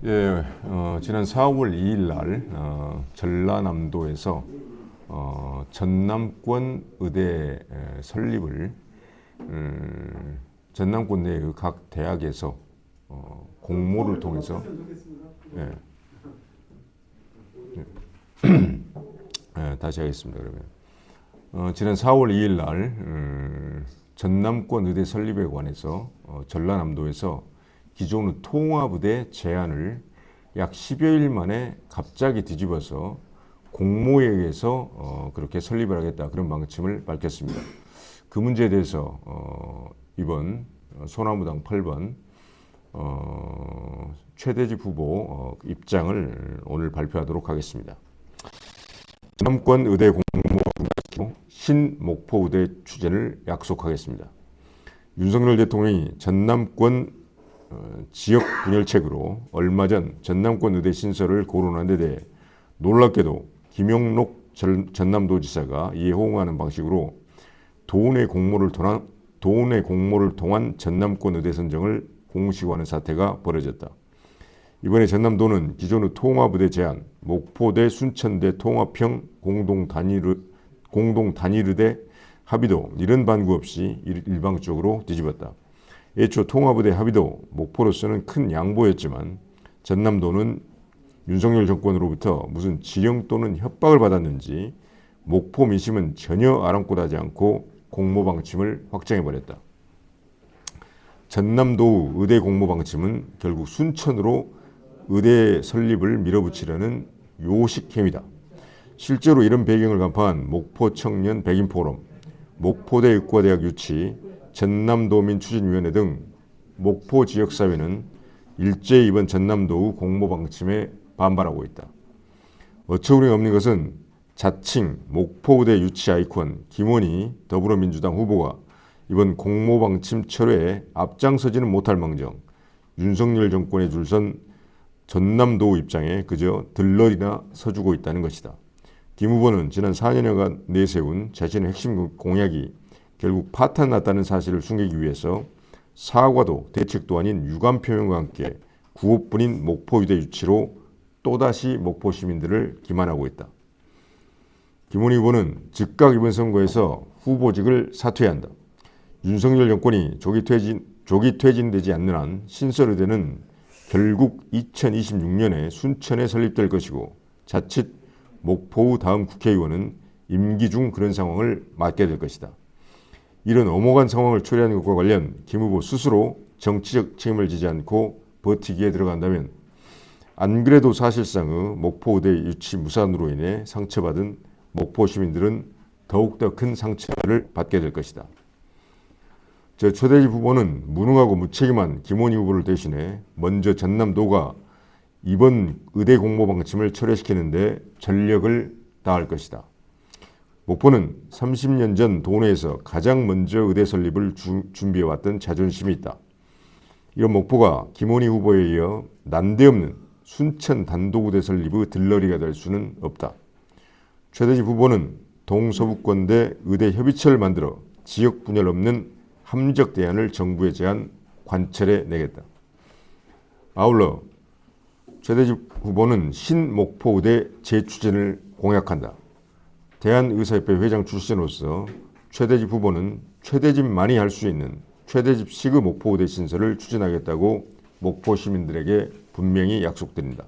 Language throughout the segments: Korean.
예, 지난 4월 2일 날 전라남도에서 전남권 의대 설립을 전남권 내의 각 대학에서 공모를 통해서 예, 예, 다시 하겠습니다. 그러면 지난 4월 2일 날 전남권 의대 설립에 관해서 전라남도에서 기존의 통합의대 제안을 약 10여일 만에 갑자기 뒤집어서 공모에 의해서 그렇게 설립을 하겠다, 그런 방침을 밝혔습니다. 그 문제에 대해서 이번 소나무당 8번 최대집 후보 입장을 오늘 발표하도록 하겠습니다. 전남권 의대 공모 신목포 의대 추진을 약속하겠습니다. 윤석열 대통령이 전남권 지역 분열책으로 얼마 전 전남권 의대 신설을 거론한 데 대해 놀랍게도 김용록 전남도지사가 이에 호응하는 방식으로 도내 공모를 통한 전남권 의대 선정을 공식화하는 사태가 벌어졌다. 이번에 전남도는 기존의 통합의대 제안, 목포대, 순천대 통합형 공동 단일의대 합의도 이런 반구 없이 일방적으로 뒤집었다. 애초 통합의대 합의도 목포로서는 큰 양보였지만 전남도는 윤석열 정권으로부터 무슨 지령 또는 협박을 받았는지 목포 민심은 전혀 아랑곳하지 않고 공모 방침을 확정해버렸다. 전남도 의대 공모 방침은 결국 순천으로 의대 설립을 밀어붙이려는 요식행위다. 실제로 이런 배경을 간파한 목포 청년 백인 포럼, 목포대 의과대학 유치, 전남도민 추진위원회 등 목포 지역사회는 일제히 이번 전남도의 공모 방침에 반발하고 있다. 어처구니 없는 것은 자칭 목포의대 유치 아이콘 김원희 더불어민주당 후보가 이번 공모 방침 철회에 앞장서지는 못할 망정 윤석열 정권에 줄선 전남도 입장에 그저 들러리나 서주고 있다는 것이다. 김 후보는 지난 4년여간 내세운 자신의 핵심 공약이 결국 파탄났다는 사실을 숨기기 위해서 사과도 대책도 아닌 유감 표명과 함께 구호뿐인 목포의대 유치로 또다시 목포 시민들을 기만하고 있다. 김원희 후보는 즉각 이번 선거에서 후보직을 사퇴해야 한다. 윤석열 정권이 조기 퇴진되지 않는 한 신설의대는 결국 2026년에 순천에 설립될 것이고 자칫 목포의 다음 국회의원은 임기 중 그런 상황을 맞게 될 것이다. 이런 엄혹한 상황을 초래하는 것과 관련 김 후보 스스로 정치적 책임을 지지 않고 버티기에 들어간다면 안 그래도 사실상의 목포의대 유치 무산으로 인해 상처받은 목포 시민들은 더욱더 큰 상처를 받게 될 것이다. 최대집 후보는 무능하고 무책임한 김원희 후보를 대신해 먼저 전남도가 이번 의대 공모 방침을 철회시키는데 전력을 다할 것이다. 목포는 30년 전 도내에서 가장 먼저 의대 설립을 준비해왔던 자존심이 있다. 이런 목포가 김원희 후보에 이어 난데없는 순천 단독의대 설립의 들러리가 될 수는 없다. 최대집 후보는 동서북권대 의대 협의체를 만들어 지역 분열 없는 합리적 대안을 정부에 제안 관철해 내겠다. 아울러 최대집 후보는 신목포의대 재추진을 공약한다. 대한의사협회 회장 출신으로서 최대집 후보는 최대집만이 할 수 있는 최대집식의 목포의대 신설을 추진하겠다고 목포 시민들에게 분명히 약속드린다.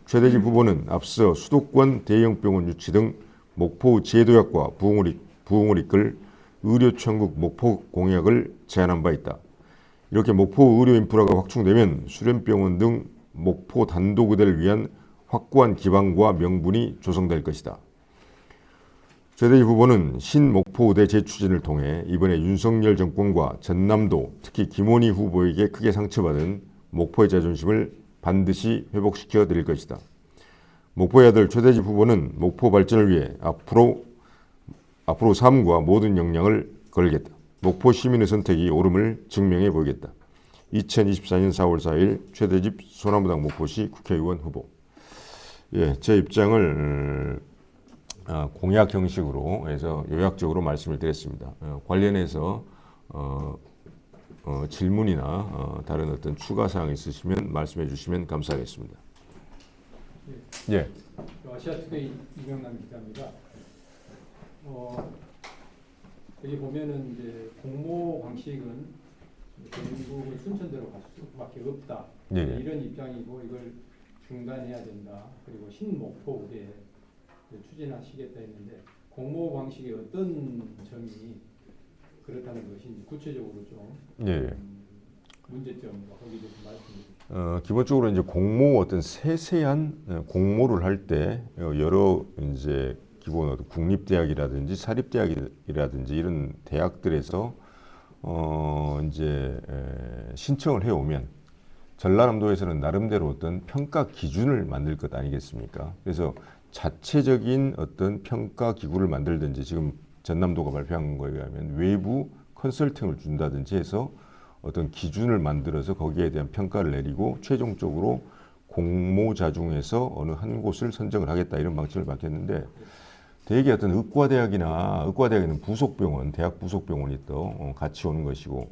최대집 후보는 앞서 수도권 대형병원 유치 등 목포 제도약과 부흥을 이끌 의료천국 목포 공약을 제안한 바 있다. 이렇게 목포 의료 인프라가 확충되면 수련병원 등 목포 단독의대를 위한 확고한 기반과 명분이 조성될 것이다. 최대집 후보는 신목포의대 재추진을 통해 이번에 윤석열 정권과 전남도, 특히 김원희 후보에게 크게 상처받은 목포의 자존심을 반드시 회복시켜 드릴 것이다. 목포의 아들 최대집 후보는 목포 발전을 위해 앞으로 삶과 모든 역량을 걸겠다. 목포 시민의 선택이 옳음을 증명해 보이겠다. 2024년 4월 4일 최대집 소나무당 목포시 국회의원 후보. 예, 제 입장을 공약 형식으로 해서 요약적으로 말씀을 드렸습니다. 관련해서 질문이나 다른 어떤 추가 사항 있으시면 말씀해 주시면 감사하겠습니다. 예. 아시아투데이 이명남 기자입니다. 여기 보면은 이제 공모 방식은 전국을 순천대로 갈 수밖에 없다. 예. 이런 입장이고 이걸 중단해야 된다. 그리고 신목포 의대 추진하시겠다 했는데 공모 방식의 어떤 점이 그렇다는 것인지 구체적으로 좀 예. 문제점과 거기에 대해서 말씀해 주세요. 기본적으로 이제 공모 어떤 세세한 공모를 할 때 여러 이제 기본 어떤 국립대학이라든지 사립대학이라든지 이런 대학들에서 이제 신청을 해오면 전라남도에서는 나름대로 어떤 평가 기준을 만들 것 아니겠습니까? 그래서 자체적인 어떤 평가 기구를 만들든지 지금 전남도가 발표한 거에 의하면 외부 컨설팅을 준다든지 해서 어떤 기준을 만들어서 거기에 대한 평가를 내리고 최종적으로 공모자 중에서 어느 한 곳을 선정을 하겠다 이런 방침을 밝혔는데 대개 어떤 의과대학에는 부속병원, 대학 부속병원이 또 같이 오는 것이고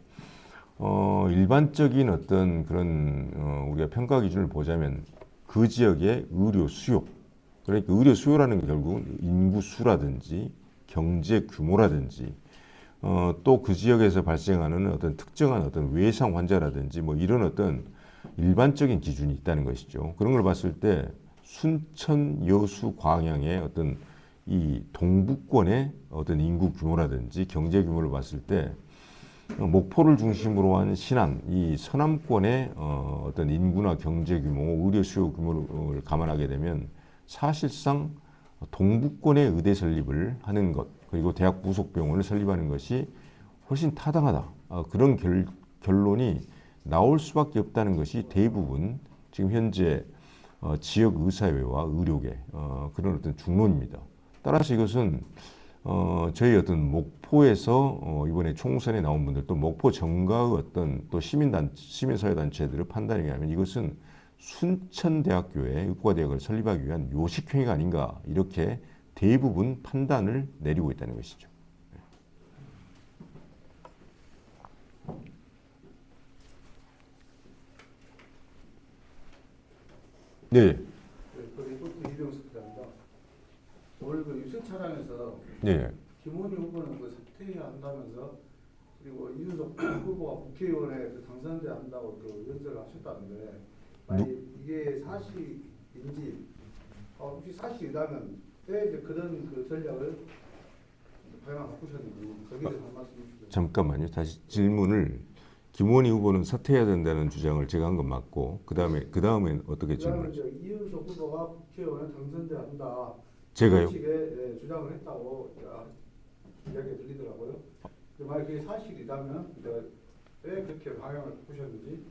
일반적인 어떤 그런 우리가 평가 기준을 보자면 그 지역의 의료 수요, 그러니까 의료 수요라는 게 결국은 인구 수라든지 경제 규모라든지 또 그 지역에서 발생하는 어떤 특정한 어떤 외상 환자라든지 뭐 이런 어떤 일반적인 기준이 있다는 것이죠. 그런 걸 봤을 때 순천, 여수, 광양의 어떤 이 동부권의 어떤 인구 규모라든지 경제 규모를 봤을 때 목포를 중심으로 한 신안, 이 서남권의 어떤 인구나 경제 규모, 의료 수요 규모를 감안하게 되면 사실상 동부권의 의대 설립을 하는 것, 그리고 대학 부속병원을 설립하는 것이 훨씬 타당하다. 그런 결론이 나올 수밖에 없다는 것이 대부분 지금 현재 지역 의사회와 의료계 그런 어떤 중론입니다. 따라서 이것은 저희 어떤 목포에서 이번에 총선에 나온 분들 또 목포 정가의 어떤 또 시민사회단체들의 판단에 의하면 이것은 순천대학교에 의과대학을 설립하기 위한 요식행위가 아닌가 이렇게 대부분 판단을 내리고 있다는 것이죠. 네. 리포트 이병석 기자입니다. 오늘 그 유세 차량에서 네. 김원희 후보는 그 사퇴해야 한다면서 그리고 이준석 후보가 국회의원에 그 당선돼야 한다고 그 연설을 하셨다는데 만약 이게 사실인지 혹시 사실이라면 왜 이제 그런 그 전략을 방향을 바꾸셨는지 거기에 대해서 한 말씀 해주시죠. 잠깐만요. 다시 질문을 김원희 후보는 사퇴해야 된다는 주장을 제가 한 건 맞고 그다음엔 어떻게 질문하죠? 이준석 후보가 국회의원에 당선돼야 한다. 제가요? 그런 식의 주장을 했다고 이야기가 들리더라고요. 만약 그게 사실이라면 왜 그렇게 방향을 바꾸셨는지.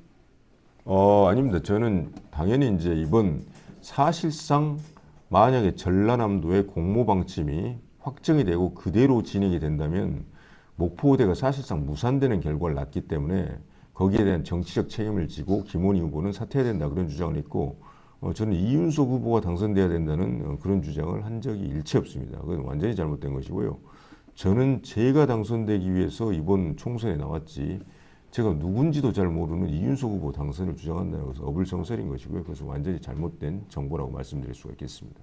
아닙니다. 저는 당연히 이제 이번 사실상 만약에 전라남도의 공모 방침이 확정이 되고 그대로 진행이 된다면 목포의대가 사실상 무산되는 결과를 낳기 때문에 거기에 대한 정치적 책임을 지고 김원희 후보는 사퇴해야 된다 그런 주장을 했고 저는 이윤석 후보가 당선돼야 된다는 그런 주장을 한 적이 일체 없습니다. 그건 완전히 잘못된 것이고요. 저는 제가 당선되기 위해서 이번 총선에 나왔지 제가 누군지도 잘 모르는 이윤석 후보 당선을 주장한다는 것은 어불성설인 것이고요. 그래서 완전히 잘못된 정보라고 말씀드릴 수가 있겠습니다.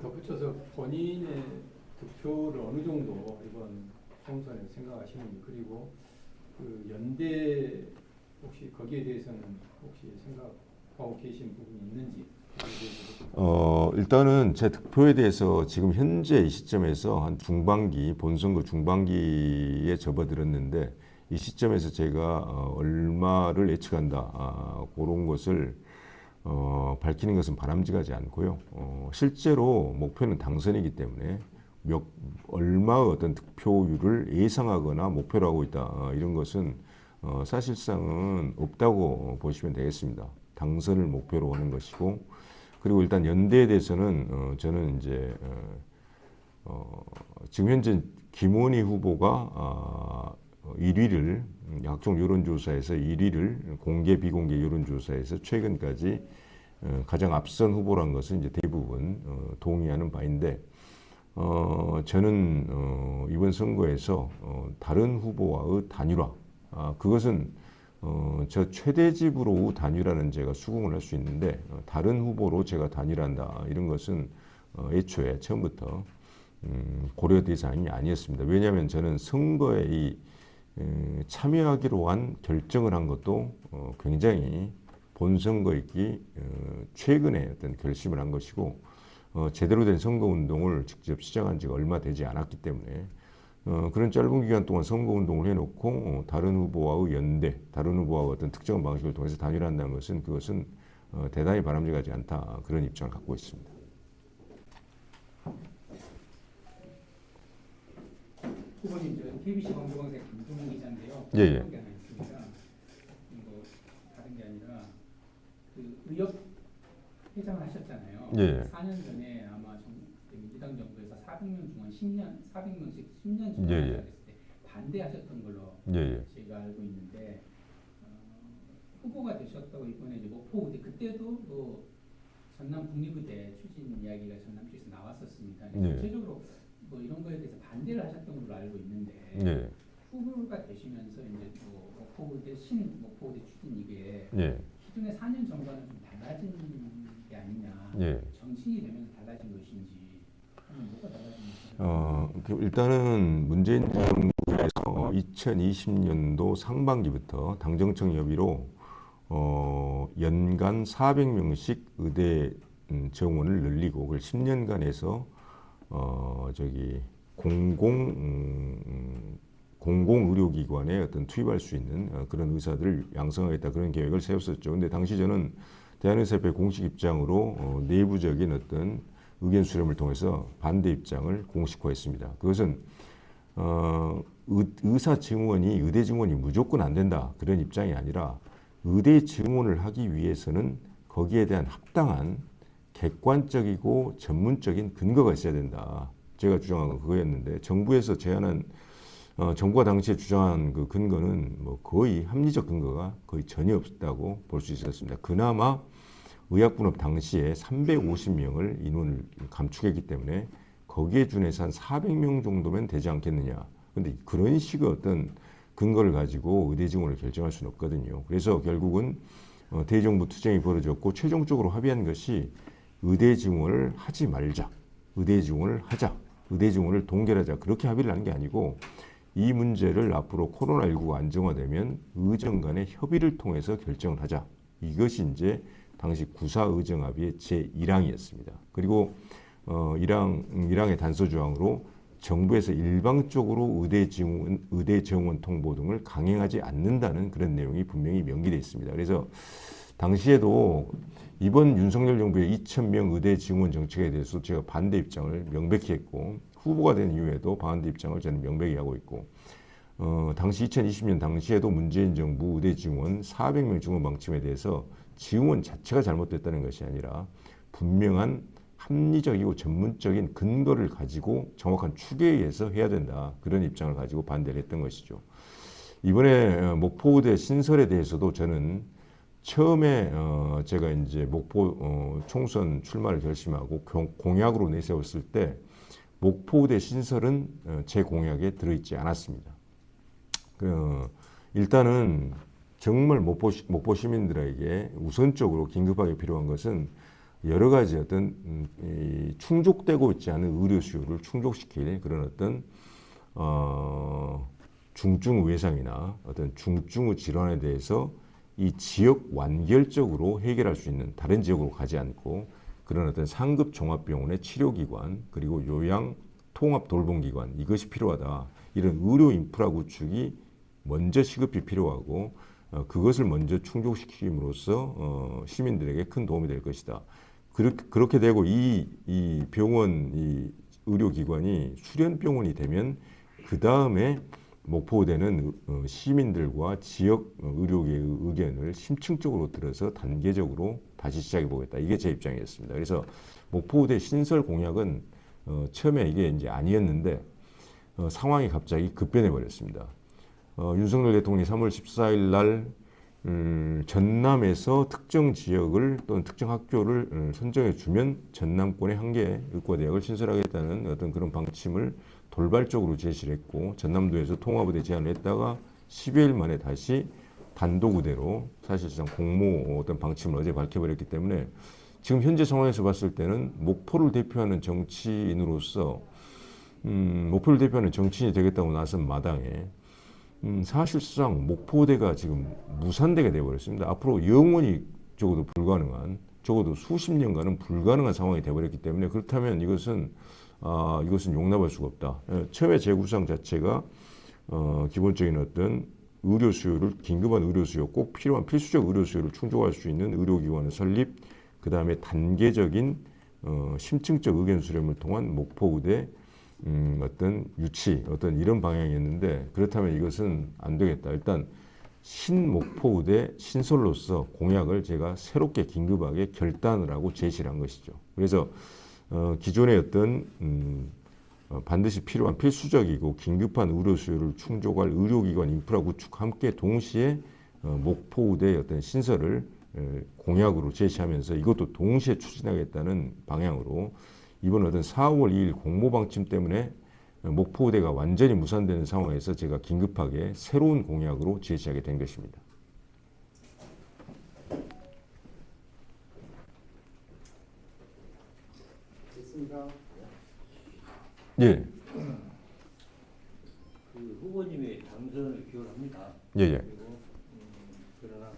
덧붙여서 본인의 득표를 어느 정도 이번 총선에 생각하시는지 그리고 그 연대 혹시 거기에 대해서는 혹시 생각하고 계신 부분이 있는지 일단은 제 득표에 대해서 지금 현재 이 시점에서 한 중반기 본선거 중반기에 접어들었는데 이 시점에서 제가 얼마를 예측한다 그런 것을 밝히는 것은 바람직하지 않고요. 실제로 목표는 당선이기 때문에 얼마의 어떤 득표율을 예상하거나 목표로 하고 있다 이런 것은 사실상은 없다고 보시면 되겠습니다. 당선을 목표로 하는 것이고 그리고 일단 연대에 대해서는 저는 이제 지금 현재 김원희 후보가 1위를 각종 여론조사에서 1위를 공개 비공개 여론조사에서 최근까지 가장 앞선 후보란 것은 이제 대부분 동의하는 바인데 저는 이번 선거에서 다른 후보와의 단일화, 그것은 저 최대집으로 단일화는 제가 수긍을 할 수 있는데 다른 후보로 제가 단일화한다 이런 것은 애초에 처음부터 고려 대상이 아니었습니다. 왜냐하면 저는 선거에 참여하기로 한 결정을 한 것도 굉장히 본선거이기 최근에 어떤 결심을 한 것이고 제대로 된 선거운동을 직접 시작한 지가 얼마 되지 않았기 때문에 그런 짧은 기간 동안 선거운동을 해놓고 다른 후보와의 연대, 다른 후보와 어떤 특정한 방식을 통해서 단일화한다는 것은 그것은 대단히 바람직하지 않다 그런 입장을 갖고 있습니다. 후보님, 저 KBC 광주방송 김종민 기자인데요. 예, 예. 그런 게 하나 있습니다. 이거 다른 게 아니라 그 의협 회장을 하셨잖아요. 예. 4년 전에 아마 민주당 정부에서 400명 중에 400명씩 10년 예, 정도 예. 했을 때 반대하셨던 걸로 예, 예. 제가 알고 있는데 후보가 되셨다고 이번에 이제 목포 의대 그때도 뭐 전남 국립의대 추진 이야기가 전남시에서 나왔었습니다. 예. 전체적으로 뭐 이런 거에 대해서 반대를 하셨던 걸로 알고 있는데 예. 후보가 되시면서 이제 뭐 목포의대 목포의대 추진 이게 예. 기존의 4년 전과는 좀 달라진 게 아니냐, 예. 정신이 되면서 달라진 것인지, 아니면 뭐가 달라진 것인지. 일단은 문재인 정부에서 2020년도 상반기부터 당정청 협의로 연간 400명씩 의대 정원을 늘리고 그걸 10년간 해서 공공 의료기관에 어떤 투입할 수 있는 그런 의사들을 양성하겠다 그런 계획을 세웠었죠. 근데 당시 저는 대한의사협회 공식 입장으로 내부적인 어떤 의견 수렴을 통해서 반대 입장을 공식화했습니다. 그것은 의사 증원이 의대 증원이 무조건 안 된다 그런 입장이 아니라 의대 증원을 하기 위해서는 거기에 대한 합당한 객관적이고 전문적인 근거가 있어야 된다. 제가 주장한 건 그거였는데 정부에서 제안한 정부가 당시에 주장한 그 근거는 뭐 거의 합리적 근거가 거의 전혀 없다고 볼 수 있었습니다. 그나마 의학분업 당시에 350명을 인원을 감축했기 때문에 거기에 준해서 한 400명 정도면 되지 않겠느냐. 근데 그런 식의 어떤 근거를 가지고 의대 증원을 결정할 수는 없거든요. 그래서 결국은 대정부 투쟁이 벌어졌고 최종적으로 합의한 것이 의대 증원을 하지 말자. 의대 증원을 하자. 의대 증원을 동결하자. 그렇게 합의를 하는 게 아니고 이 문제를 앞으로 코로나19가 안정화되면 의정 간의 협의를 통해서 결정을 하자. 이것이 이제 당시 구사의정합의의 제1항이었습니다. 그리고 1항의 단서 조항으로 정부에서 일방적으로 의대 정원 통보 등을 강행하지 않는다는 그런 내용이 분명히 명기되어 있습니다. 그래서 당시에도 이번 윤석열 정부의 2,000명 의대 증원 정책에 대해서 제가 반대 입장을 명백히 했고 후보가 된 이후에도 반대 입장을 저는 명백히 하고 있고 당시 2020년 당시에도 문재인 정부 의대 증원 400명 증원 방침에 대해서 증원 자체가 잘못됐다는 것이 아니라 분명한 합리적이고 전문적인 근거를 가지고 정확한 추계에 의해서 해야 된다. 그런 입장을 가지고 반대를 했던 것이죠. 이번에 목포의대 신설에 대해서도 저는 처음에 제가 이제 목포 총선 출마를 결심하고 공약으로 내세웠을 때 목포의대 신설은 제 공약에 들어있지 않았습니다. 일단은 정말 목포 시민들에게 우선적으로 긴급하게 필요한 것은 여러 가지 어떤 충족되고 있지 않은 의료 수요를 충족시킬 그런 어떤 중증 외상이나 어떤 중증의 질환에 대해서 이 지역 완결적으로 해결할 수 있는 다른 지역으로 가지 않고 그런 어떤 상급 종합병원의 치료기관 그리고 요양 통합 돌봄기관 이것이 필요하다. 이런 의료 인프라 구축이 먼저 시급히 필요하고 그것을 먼저 충족시킴으로써 시민들에게 큰 도움이 될 것이다. 그렇게 되고 이 병원, 이 의료기관이 수련병원이 되면 그 다음에 목포의대는 시민들과 지역 의료계의 의견을 심층적으로 들어서 단계적으로 다시 시작해 보겠다. 이게 제 입장이었습니다. 그래서 목포의대 신설 공약은 처음에 이게 이제 아니었는데 상황이 갑자기 급변해 버렸습니다. 윤석열 대통령이 3월 14일 날 전남에서 특정 지역을 또는 특정 학교를 선정해 주면 전남권에 한 개 의과대학을 신설하겠다는 어떤 그런 방침을 돌발적으로 제시를 했고, 전남도에서 통합의대 제안을 했다가 10여일 만에 다시 단독 의대로 사실상 공모 어떤 방침을 어제 밝혀버렸기 때문에 지금 현재 상황에서 봤을 때는 목포를 대표하는 정치인으로서 목포를 대표하는 정치인이 되겠다고 나선 마당에 사실상 목포대가 지금 무산대가 되어버렸습니다. 앞으로 영원히 적어도 수십 년간은 불가능한 상황이 되어버렸기 때문에, 그렇다면 이것은 용납할 수가 없다. 처음에 재구상 자체가 기본적인 어떤 의료 수요를, 긴급한 의료 수요, 꼭 필요한 필수적 의료 수요를 충족할 수 있는 의료기관의 설립, 그 다음에 단계적인 심층적 의견 수렴을 통한 목포의대 어떤 유치, 어떤 이런 방향이었는데, 그렇다면 이것은 안 되겠다. 일단 신목포의대 신설로서 공약을 제가 새롭게 긴급하게 결단을 하고 제시를 한 것이죠. 그래서 기존의 어떤 반드시 필요한 필수적이고 긴급한 의료 수요를 충족할 의료기관 인프라 구축 함께 동시에 목포의대의 어떤 신설을 공약으로 제시하면서 이것도 동시에 추진하겠다는 방향으로 이번 어떤 4월 2일 공모방침 때문에 목포의대가 완전히 무산되는 상황에서 제가 긴급하게 새로운 공약으로 제시하게 된 것입니다. 됐습니다. 예, 그 후보님의 당선을 기원합니다. 예, 예. 그리고 그러나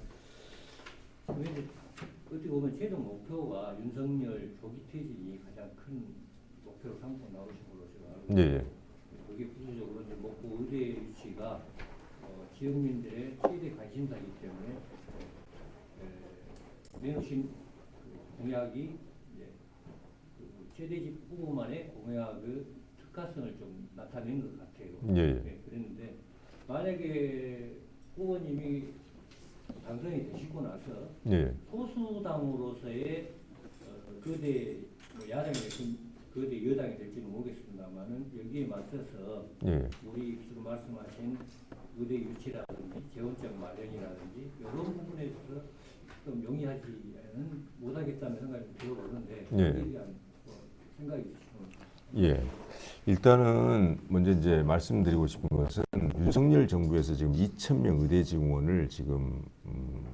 지금 현재 어떻게 보면 최종 목표가 윤석열 조기 퇴진이 가장 큰 목표로 삼고 나오신 걸로 제가 알고 예, 있습니다. 예. 그게 구체적으로 이제 목포 의대 유치가 지역민들의 최대 관심사이기 때문에 내놓으신 그 공약이 이제 그 최대집 후보만의 공약의 특화성을 좀 나타낸 것 같아요. 예, 예. 네, 그랬는데 만약에 후보님이 당선이 되시고 나서 예. 소수당으로서의 거대 야당이 될지 거대 여당이 될지는 모르겠습니다만은 여기에 맞서서 예. 우리 지금 말씀하신 의대 유치라든지 재원적 마련이라든지 이런 부분에 있어서 좀 용이하지는 못하겠다는 생각이 들어오는데 예. 거기에 대한 생각이 있으시면. 예. 일단은 먼저 이제 말씀드리고 싶은 것은 윤석열 정부에서 지금 2,000명 의대 증원을 지금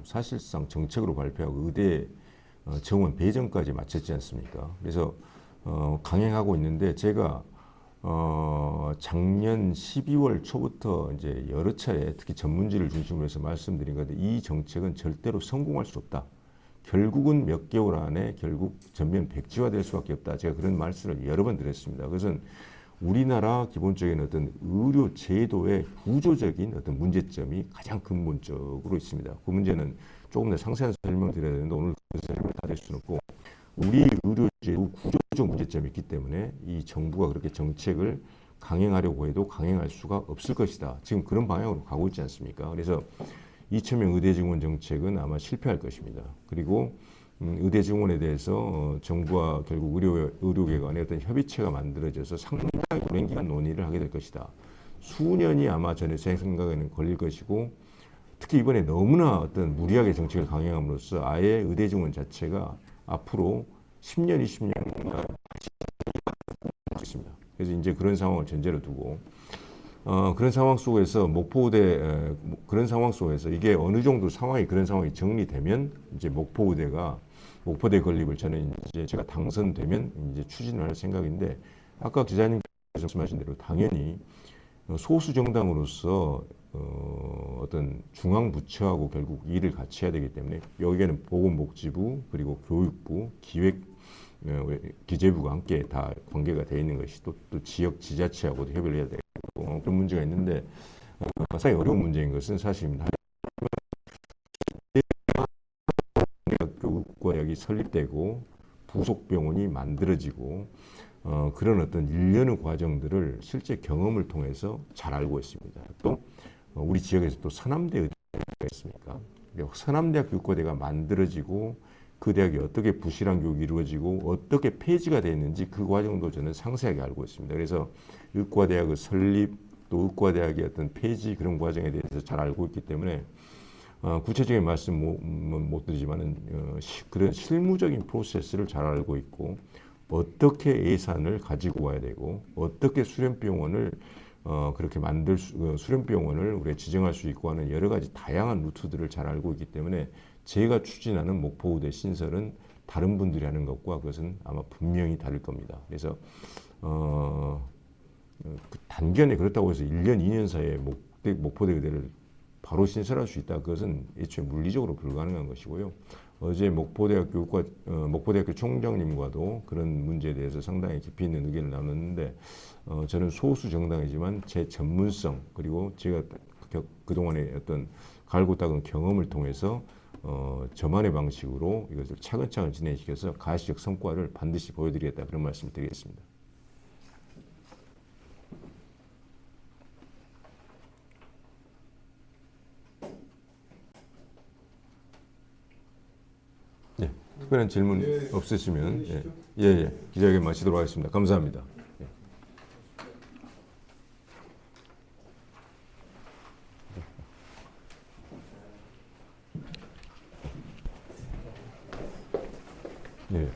사실상 정책으로 발표하고 의대 정원 배정까지 마쳤지 않습니까? 그래서 강행하고 있는데 제가 작년 12월 초부터 이제 여러 차례 특히 전문지를 중심으로 해서 말씀드린 건데 이 정책은 절대로 성공할 수 없다. 결국은 몇 개월 안에 결국 전면 백지화될 수밖에 없다. 제가 그런 말씀을 여러 번 드렸습니다. 그것은 우리나라 기본적인 어떤 의료 제도의 구조적인 어떤 문제점이 가장 근본적으로 있습니다. 그 문제는 조금 더 상세한 설명을 드려야 되는데 오늘 그 설명을 다 드릴 수는 없고, 우리 의료 제도 구조적 문제점이 있기 때문에 이 정부가 그렇게 정책을 강행하려고 해도 강행할 수가 없을 것이다. 지금 그런 방향으로 가고 있지 않습니까? 그래서 2,000명 의대 증원 정책은 아마 실패할 것입니다. 그리고 의대 증원에 대해서 정부와 결국 의료기관의 어떤 협의체가 만들어져서 상당히 오랜 기간 논의를 하게 될 것이다. 수년이 아마 제 생각에는 걸릴 것이고, 특히 이번에 너무나 어떤 무리하게 정책을 강행함으로써 아예 의대 증원 자체가 앞으로 10년, 20년간 있습니다. 그래서 이제 그런 상황을 전제로 두고 그런 상황 속에서 목포의대 그런 상황 속에서 이게 어느 정도 상황이 그런 상황이 정리되면 이제 목포대 건립을 저는 이제 제가 당선되면 이제 추진을 할 생각인데, 아까 기자님께서 말씀하신 대로 당연히 소수 정당으로서 어떤 중앙 부처하고 결국 일을 같이 해야 되기 때문에 여기에는 보건복지부 그리고 교육부 기재부가 함께 다 관계가 되어 있는 것이 또 지역 지자체하고도 협의를 해야 되고 그런 문제가 있는데 상당히 어려운 문제인 것은 사실입니다. 교육과학이 설립되고 부속 병원이 만들어지고 그런 어떤 일련의 과정들을 실제 경험을 통해서 잘 알고 있습니다. 또 우리 지역에서 또 서남대 의대가 있습니까? 서남대학 교육과대가 만들어지고 그 대학이 어떻게 부실한 교육이 이루어지고 어떻게 폐지가 되었는지 그 과정도 저는 상세하게 알고 있습니다. 그래서 의과대학의 설립 또 의과대학의 어떤 폐지 그런 과정에 대해서 잘 알고 있기 때문에 구체적인 말씀 못 드리지만은 그런 실무적인 프로세스를 잘 알고 있고 어떻게 예산을 가지고 와야 되고 어떻게 수련병원을 그렇게 수련병원을 우리가 지정할 수 있고 하는 여러 가지 다양한 루트들을 잘 알고 있기 때문에 제가 추진하는 목포의대 신설은 다른 분들이 하는 것과 그것은 아마 분명히 다를 겁니다. 그래서 그 단견에 그렇다고 해서 1년, 2년 사이에 목포대 의대를 바로 신설할 수 있다. 그것은 애초에 물리적으로 불가능한 것이고요. 어제 목포대학교 총장님과도 그런 문제에 대해서 상당히 깊이 있는 의견을 나눴는데 저는 소수 정당이지만 제 전문성 그리고 제가 그동안의 어떤 갈고 닦은 경험을 통해서 저만의 방식으로 이것을 차근차근 진행시켜서 가시적 성과를 반드시 보여드리겠다 그런 말씀을 드리겠습니다. 네, 특별한 질문 예, 없으시면 있으시죠? 기자회견 마치도록 하겠습니다. 감사합니다. 예. 네.